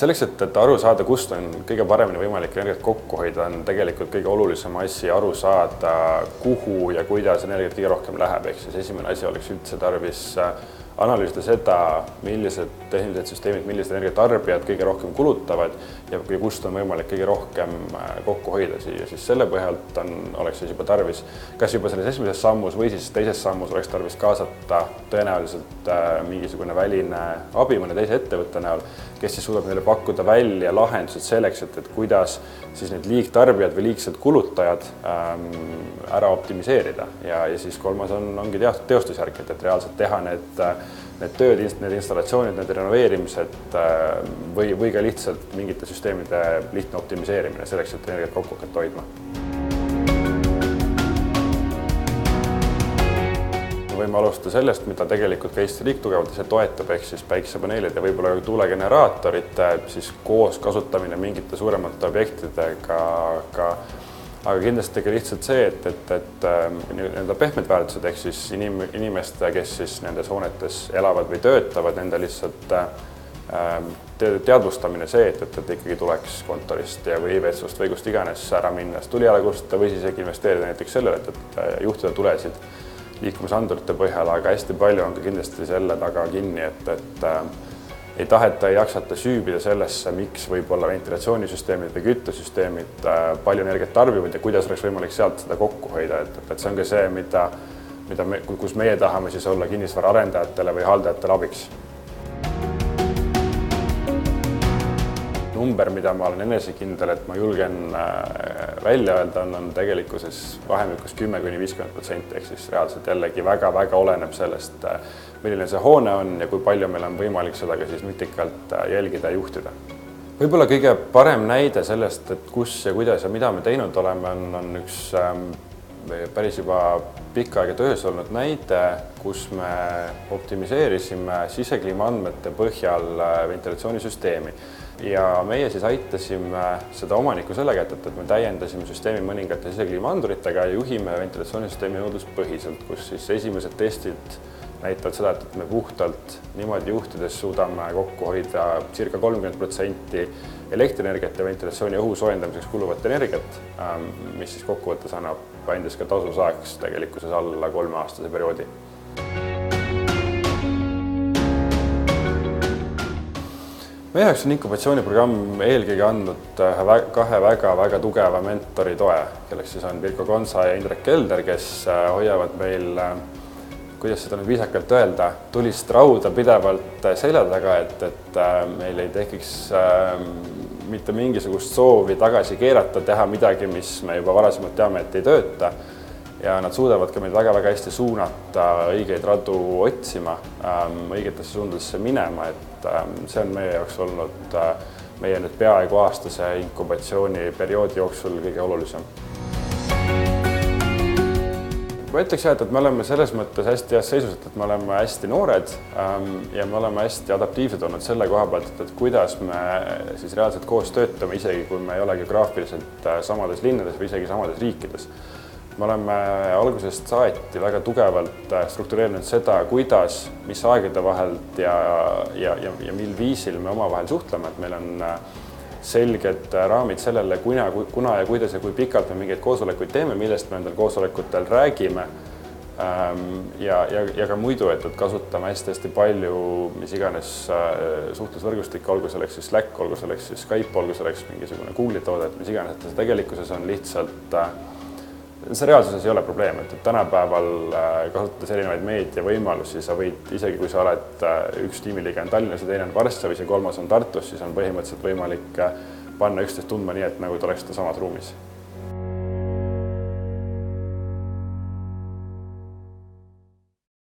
Selleks, et aru saada, kust on kõige paremini võimalik energiat kokku hoida, on tegelikult kõige olulisem asi aru saada, kuhu ja kuidas energiat kõige rohkem läheb. Ehk siis esimene asi oleks üldse tarvis analüüsida seda, millised tehnilised süsteemid, millised energiatarbijad kõige rohkem kulutavad ja kust on võimalik kõige rohkem kokku hoida siia. Siis selle põhjalt oleks siis juba tarvis, kas juba selles esimeses sammus või siis teises sammus oleks tarvis kaasata tõenäoliselt mingisugune väline abi mõne teise ettevõtte näol, kes siis suudab neile pakkuda välja lahendused selleks, et kuidas siis need liigtarbijad või liigsed kulutajad ära optimiseerida. Ja siis kolmas ongi teostusjärg, et reaalselt teha need tööd, need installatsioonid, need renoveerimised või ka lihtsalt mingite süsteemide lihtne optimiseerimine selleks, et energiat kokku hakata hoidma. Võime alustada sellest, mida tegelikult ka Eesti riik tugevalt ise toetab, ehk siis päiksepaneelid ja võib-olla tuulegeneraatorite siis koos kasutamine mingite suuremate objektidega, aga kindlasti ka lihtsalt see, et nende pehmed väärtused ehk siis inimeste, kes siis nendes hoonetes elavad või töötavad, nende lihtsalt teadvustamine see, et ikkagi tuleks kontorist või vetsust või kust iganes ära minna, tuli ära kustutada või siis investeerida näiteks sellele, et juhtida tulesid liikumisandurite põhjal, aga hästi palju on ka kindlasti selle taga kinni, et ei taheta, ei jaksata süübida sellesse, miks võib-olla ventilatsioonisüsteemid või küttesüsteemid palju energiat tarbivad ja kuidas oleks võimalik sealt seda kokku hoida. Et see on ka see, kus meie tahame siis olla kinnisvara arendajatele või haldajatele abiks. Number, mida ma olen enesekindel, et ma julgen välja öelda, on tegelikkuses vahemikus 10–50%, ehk siis reaalselt jällegi väga-väga oleneb sellest, milline see hoone on ja kui palju meil on võimalik seda ka siis nutikalt jälgida ja juhtida. Võib-olla kõige parem näide sellest, et kus ja kuidas ja mida me teinud oleme, on üks päris juba pikka aega töös olnud näide, kus me optimiseerisime sisekliima andmete põhjal ventilatsioonisüsteemi. Ja meie siis aitasime seda omanikku sellega, et me täiendasime süsteemi mõningate sisekliimaanduritega ja juhime ventilatsioonisüsteemi nõudluspõhiselt, kus siis esimesed testid näitavad seda, et me puhtalt niimoodi juhtides suudame kokku hoida circa 30% elektrienergiat ja ventilatsiooni õhu soojendamiseks kuluvat energiat, mis siis kokkuvõttes annab endas ka tasu saaks tegelikkuses alla 3-aastase perioodi. Meie jaoks on inkubatsiooniprogramm eelkõige andnud kahe väga tugeva mentori toe, kelleks siis on Pirko Konsa ja Indrek Kelder, kes hoiavad meil, kuidas seda nüüd viisakalt öelda, tulist rauda pidevalt selja taga, et meil ei tekiks mitte mingisugust soovi tagasi keerata, teha midagi, mis me juba varasemalt teame, et ei tööta. Ja nad suudavad ka meid väga hästi suunata õigeid radu otsima, õigetesse suundadesse minema, et see on meie jaoks olnud meie nüüd peaaegu aastase inkubatsiooniperioodi jooksul kõige olulisem. Ma ütleks jah, et me oleme selles mõttes hästi heas seisus, et me oleme hästi noored ja me oleme hästi adaptiivsed olnud selle koha pealt, et kuidas me siis reaalselt koos töötame, isegi kui me ei ole geograafiliselt samades linnades või isegi samades riikides. Me oleme algusest saati väga tugevalt struktureerinud seda, kuidas, mis aegade vahelt ja mil viisil me omavahel suhtleme, et meil on selged raamid sellele, kuna ja kuidas ja kui pikalt me mingeid koosolekuid teeme, millest me endal koosolekutel räägime ja ka muidu, et kasutame hästi palju mis iganes suhtlusvõrgustik, olgu selleks siis Slack, olgu selleks siis Skype, olgu selleks mingisugune Google'i toode, et mis iganes, et tegelikkuses on lihtsalt see reaalsuses ei ole probleem, et tänapäeval kasutades erinevaid meediavõimalusi, sa võid, isegi kui sa oled üks tiimiliige on Tallinnas ja teine on Varssavis ja kolmas on Tartus, siis on põhimõtteliselt võimalik panna üksteist tundma nii, et nagu ta oleks samas ruumis.